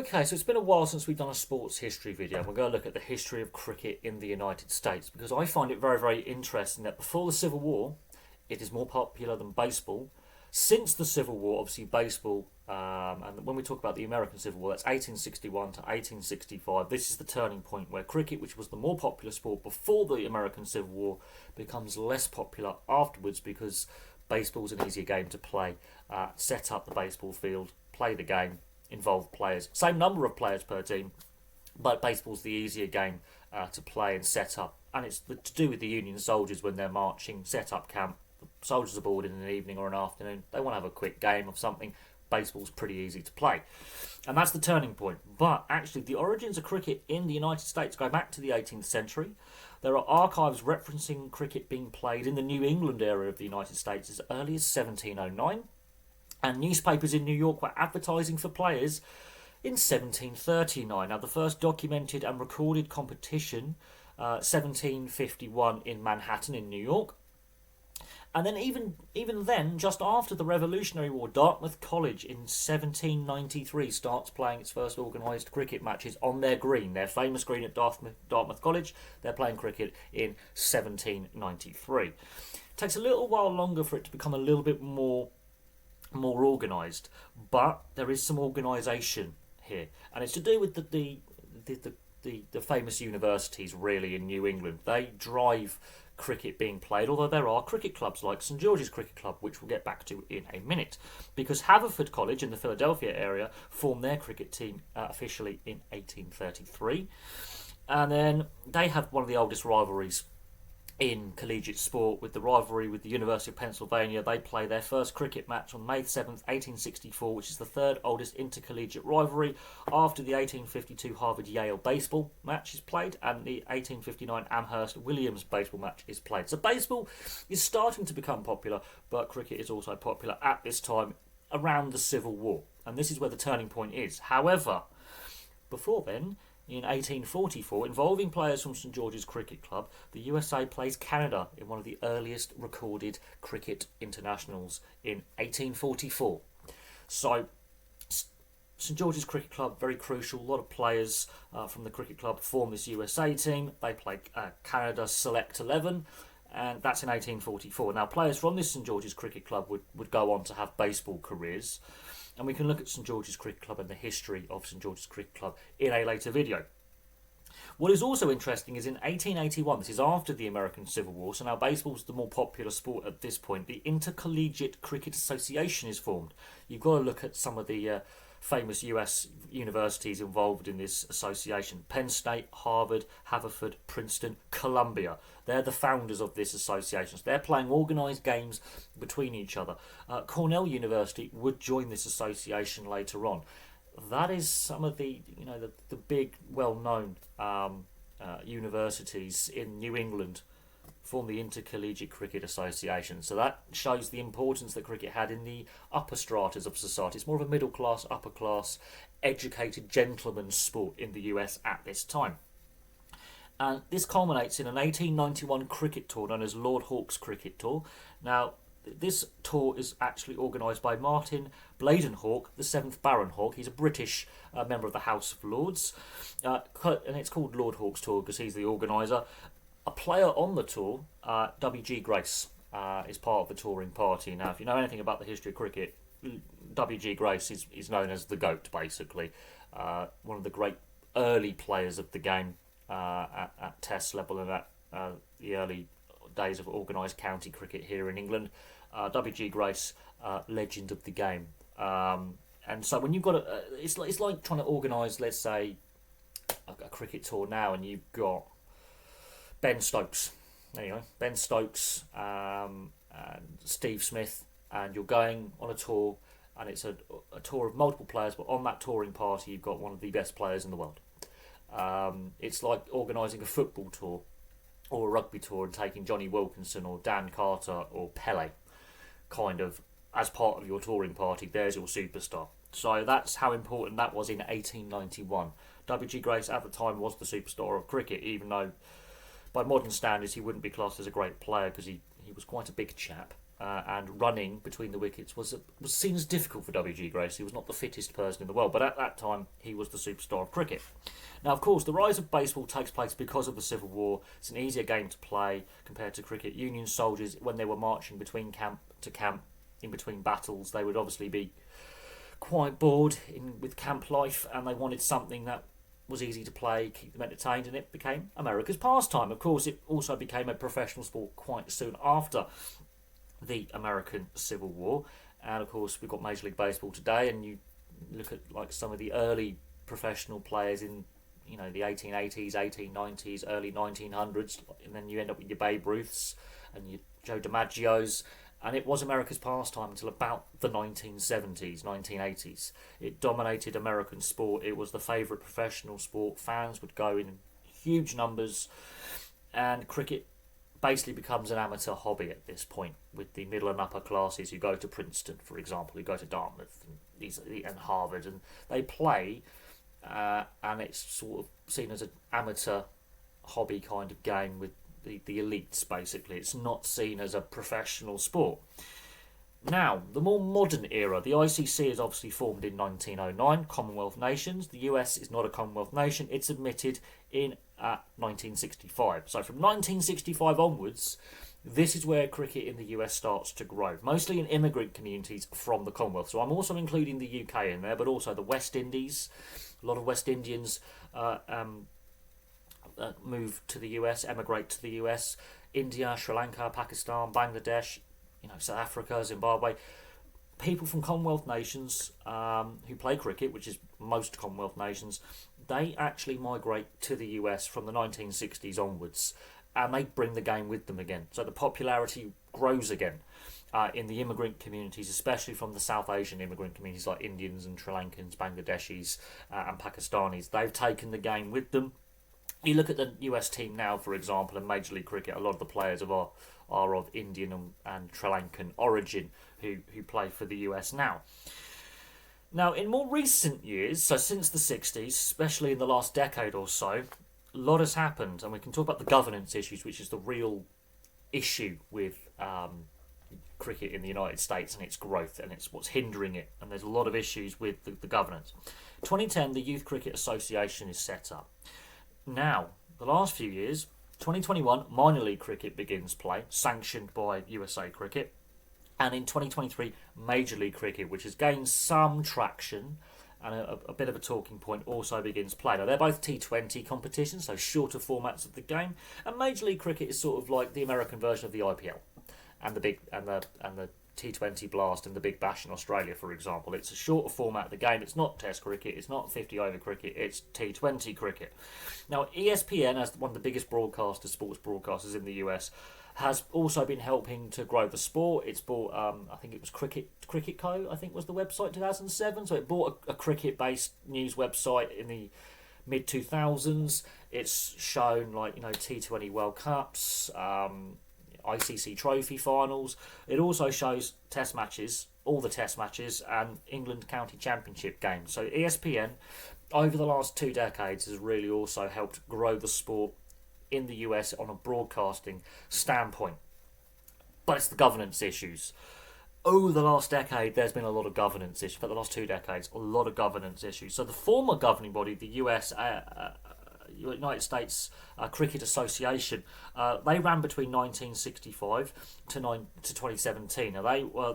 Okay, so it's been a while since we've done a sports history video. We're going to look at the history of cricket in the United States because I find it very, very interesting that before the Civil War, it is more popular than baseball. Since the Civil War, obviously baseball, and when we talk about the American Civil War, that's 1861 to 1865. This is the turning point where cricket, which was the more popular sport before the American Civil War, becomes less popular afterwards because baseball's an easier game to play. Set up the baseball field, play the game, involve players. Same number of players per team, but baseball's the easier game to play and set up. And it's to do with the Union soldiers when they're marching, set up camp. The soldiers are bored in an evening or an afternoon. They want to have a quick game of something. Baseball's pretty easy to play. And that's the turning point. But actually, the origins of cricket in the United States go back to the 18th century. There are archives referencing cricket being played in the New England area of the United States as early as 1709. And newspapers in New York were advertising for players in 1739. Now, the first documented and recorded competition, 1751 in Manhattan in New York. And then even then, just after the Revolutionary War, Dartmouth College in 1793 starts playing its first organised cricket matches on their green, their famous green at Dartmouth College. They're playing cricket in 1793. It takes a little while longer for it to become a little bit more organised, but there is some organisation here, and it's to do with the famous universities really in New England. They drive cricket being played, although there are cricket clubs like St George's Cricket Club, which we'll get back to in a minute, because Haverford College in the Philadelphia area formed their cricket team officially in 1833, and then they have one of the oldest rivalries in collegiate sport with the rivalry with the University of Pennsylvania. They play their first cricket match on May 7th, 1864, which is the third oldest intercollegiate rivalry after the 1852 Harvard-Yale baseball match is played and the 1859 Amherst-Williams baseball match is played. So baseball is starting to become popular, but cricket is also popular at this time around the Civil War. And this is where the turning point is. However, before then, in 1844, involving players from St George's Cricket Club, the USA plays Canada in one of the earliest recorded cricket internationals in 1844. So, St George's Cricket Club, very crucial. A lot of players from the cricket club form this USA team. They play Canada Select 11, and that's in 1844. Now, players from this St George's Cricket Club would go on to have baseball careers. And we can look at St George's Cricket Club and the history of St George's Cricket Club in a later video. What is also interesting is in 1881, this is after the American Civil War, so now baseball's the more popular sport at this point, the Intercollegiate Cricket Association is formed. You've got to look at some of the famous US universities involved in this association. Penn State, Harvard, Haverford, Princeton, Columbia. They're the founders of this association. So they're playing organised games between each other. Cornell University would join this association later on. That is some of the big, well-known universities in New England form the Intercollegiate Cricket Association. So that shows the importance that cricket had in the upper stratas of society. It's more of a middle class, upper class, educated gentleman's sport in the US at this time. And this culminates in an 1891 cricket tour known as Lord Hawke's Cricket Tour. Now, this tour is actually organised by Martin Bladen Hawke, the 7th Baron Hawke. He's a British member of the House of Lords. And it's called Lord Hawke's Tour because he's the organiser. A player on the tour, W.G. Grace, is part of the touring party. Now, if you know anything about the history of cricket, W.G. Grace is known as the GOAT, basically. One of the great early players of the game at Test level and at the early days of organised county cricket here in England. W.G. Grace, legend of the game. And so when you've got it's like trying to organise, let's say, a cricket tour now, and you've got Ben Stokes. There you go. Ben Stokes and Steve Smith, and you're going on a tour, and it's a tour of multiple players, but on that touring party you've got one of the best players in the world. It's like organising a football tour or a rugby tour and taking Johnny Wilkinson or Dan Carter or Pele kind of as part of your touring party. There's your superstar. So that's how important that was in 1891. W.G. Grace at the time was the superstar of cricket, even though by modern standards he wouldn't be classed as a great player because he was quite a big chap. and running between the wickets was seen as difficult for W.G. Grace. He was not the fittest person in the world, but at that time he was the superstar of cricket. Now, of course, the rise of baseball takes place because of the Civil War. It's an easier game to play compared to cricket. Union soldiers, when they were marching between camp to camp, in between battles, they would obviously be quite bored with camp life, and they wanted something that was easy to play, keep them entertained, and it became America's pastime. Of course, it also became a professional sport quite soon after the American Civil War, and of course we've got Major League Baseball today, and you look at like some of the early professional players in the 1880s, 1890s, early 1900s, and then you end up with your Babe Ruths and your Joe DiMaggios, and it was America's pastime until about the 1970s, 1980s. It dominated American sport. It was the favourite professional sport. Fans would go in huge numbers, and cricket basically becomes an amateur hobby at this point, with the middle and upper classes who go to Princeton, for example, who go to Dartmouth and Harvard, and they play, and it's sort of seen as an amateur hobby kind of game with the elites, basically. It's not seen as a professional sport. Now, the more modern era, the ICC is obviously formed in 1909, Commonwealth nations. The US is not a Commonwealth nation. It's admitted in 1965. So from 1965 onwards, this is where cricket in the US starts to grow, mostly in immigrant communities from the Commonwealth. So I'm also including the UK in there, but also the West Indies. A lot of West Indians move to the US, emigrate to the US. India, Sri Lanka, Pakistan, Bangladesh, South Africa, Zimbabwe. People from Commonwealth nations who play cricket, which is most Commonwealth nations, they actually migrate to the US from the 1960s onwards, and they bring the game with them again. So the popularity grows again in the immigrant communities, especially from the South Asian immigrant communities like Indians and Sri Lankans, Bangladeshis and Pakistanis. They've taken the game with them. You look at the US team now, for example, in Major League Cricket, a lot of the players are of Indian and Sri Lankan origin who play for the US now. Now, in more recent years, so since the 60s, especially in the last decade or so, a lot has happened, and we can talk about the governance issues, which is the real issue with cricket in the United States and its growth, and it's what's hindering it, and there's a lot of issues with the governance. 2010, the Youth Cricket Association is set up. Now, the last few years, 2021, minor league cricket begins play, sanctioned by U.S.A. Cricket. And in 2023, Major League Cricket, which has gained some traction and a bit of a talking point, also begins play. Now, they're both T20 competitions, so shorter formats of the game. And Major League Cricket is sort of like the American version of the IPL and the T20 Blast and the Big Bash in Australia, for example. It's a shorter format of the game. It's not Test cricket. It's not 50-over cricket. It's T20 cricket. Now, ESPN, as one of the biggest sports broadcasters in the US, has also been helping to grow the sport. It's bought, I think it was Cricket Co, I think was the website, 2007. So it bought a cricket-based news website in the mid-2000s. It's shown T20 World Cups, ICC Trophy finals. It also shows test matches, all the test matches, and England County Championship games. So ESPN, over the last 2 decades, has really also helped grow the sport in the US on a broadcasting standpoint. But it's the governance issues. Over the last decade, there's been a lot of governance issues. For the last 2 decades, a lot of governance issues. So the former governing body, the United States Cricket Association, they ran between 1965 to 2017. Now, they were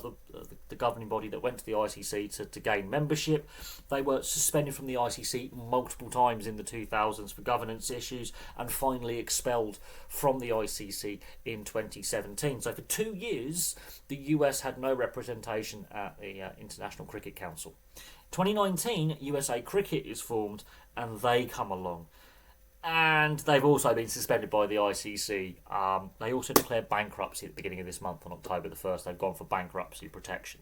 the governing body that went to the ICC to gain membership. They were suspended from the ICC multiple times in the 2000s for governance issues, and finally expelled from the ICC in 2017. So for 2 years, the US had no representation at the International Cricket Council. 2019, U.S.A. Cricket is formed, and they come along. And they've also been suspended by the ICC. They also declared bankruptcy at the beginning of this month, on October the 1st. They've gone for bankruptcy protection.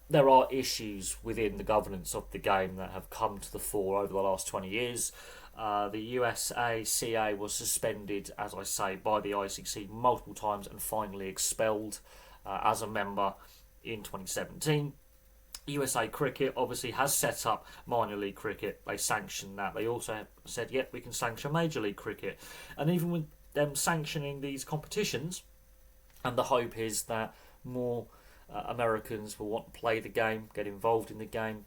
There are issues within the governance of the game that have come to the fore over the last 20 years. The U.S.A. was suspended, as I say, by the ICC multiple times and finally expelled as a member in 2017. USA Cricket obviously has set up minor league cricket. They sanctioned that. They also said, yep, we can sanction Major League Cricket. And even with them sanctioning these competitions, and the hope is that more Americans will want to play the game, get involved in the game.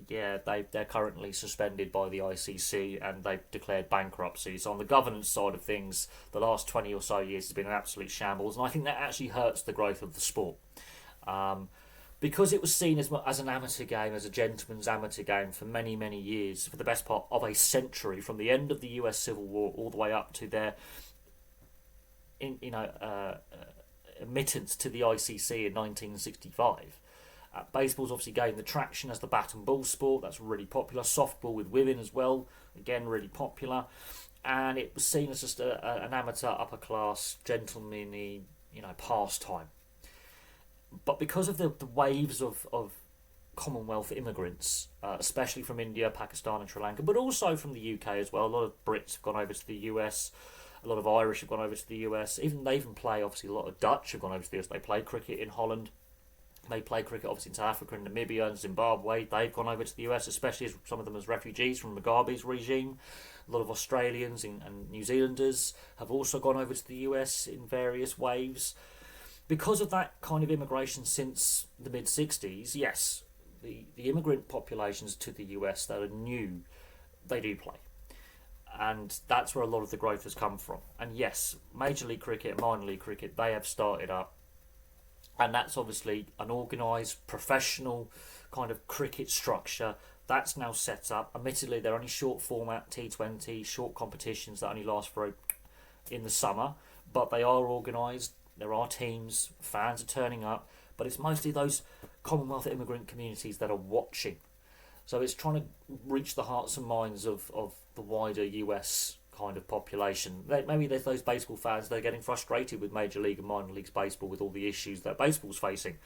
Yeah, they're currently suspended by the ICC and they've declared bankruptcy. So on the governance side of things, the last 20 or so years has been an absolute shambles, and I think that actually hurts the growth of the sport. Um, because it was seen as an amateur game, as a gentleman's amateur game for many, many years, for the best part of a century, from the end of the US Civil War all the way up to their admittance to the ICC in 1965. Baseball's obviously gained the traction as the bat and ball sport. That's really popular. Softball with women as well, again really popular. And it was seen as just an amateur, upper class, gentlemanly, pastime. But because of the waves of Commonwealth immigrants, especially from India, Pakistan, and Sri Lanka, but also from the UK as well, a lot of Brits have gone over to the US. A lot of Irish have gone over to the US. They even play, obviously, a lot of Dutch have gone over to the US. They play cricket in Holland. They play cricket, obviously, in South Africa and Namibia and Zimbabwe. They've gone over to the US, especially as some of them as refugees from Mugabe's regime. A lot of Australians and New Zealanders have also gone over to the US in various waves. Because of that kind of immigration since the mid-60s, yes, the immigrant populations to the US that are new, they do play. And that's where a lot of the growth has come from. And yes, Major League Cricket and Minor League Cricket, they have started up. And that's obviously an organised, professional kind of cricket structure that's now set up. Admittedly, they're only short format T20, short competitions that only last for in the summer, but they are organised. There are teams, fans are turning up, but it's mostly those Commonwealth immigrant communities that are watching. So it's trying to reach the hearts and minds of the wider US kind of population. Maybe there's those baseball fans, they're getting frustrated with Major League and Minor Leagues baseball with all the issues that baseball's facing.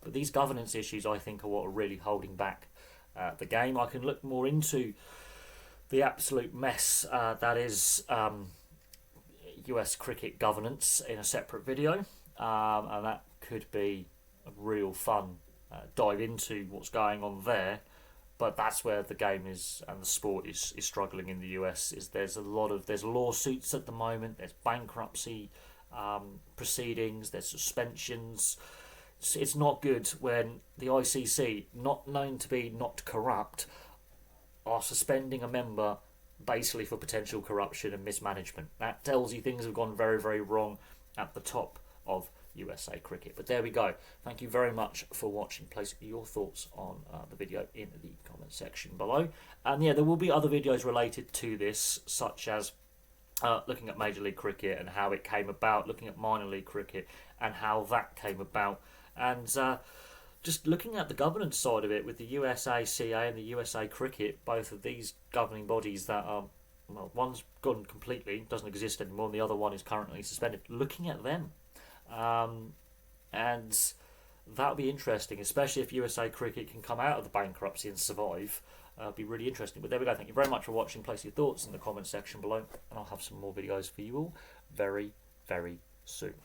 But these governance issues, I think, are what are really holding back the game. I can look more into the absolute mess that is US cricket governance in a separate video, and that could be a real fun dive into what's going on there. But that's where the game is and the sport is struggling in the US. There's lawsuits at the moment. There's bankruptcy proceedings. There's suspensions. It's not good when the ICC, not known to be not corrupt, are suspending a member basically for potential corruption and mismanagement. That tells you things have gone very, very wrong at the top of USA cricket. But there we go. Thank you very much for watching. Place your thoughts on the video in the comment section below. And yeah, there will be other videos related to this, such as looking at Major League Cricket and how it came about, looking at Minor League Cricket and how that came about, and just looking at the governance side of it with the U.S.A. CA and the U.S.A. Cricket, both of these governing bodies that are, well, one's gone completely, doesn't exist anymore, and the other one is currently suspended. Looking at them. And that would be interesting, especially if USA Cricket can come out of the bankruptcy and survive. It'd be really interesting. But there we go. Thank you very much for watching. Place your thoughts in the comment section below, and I'll have some more videos for you all very, very soon.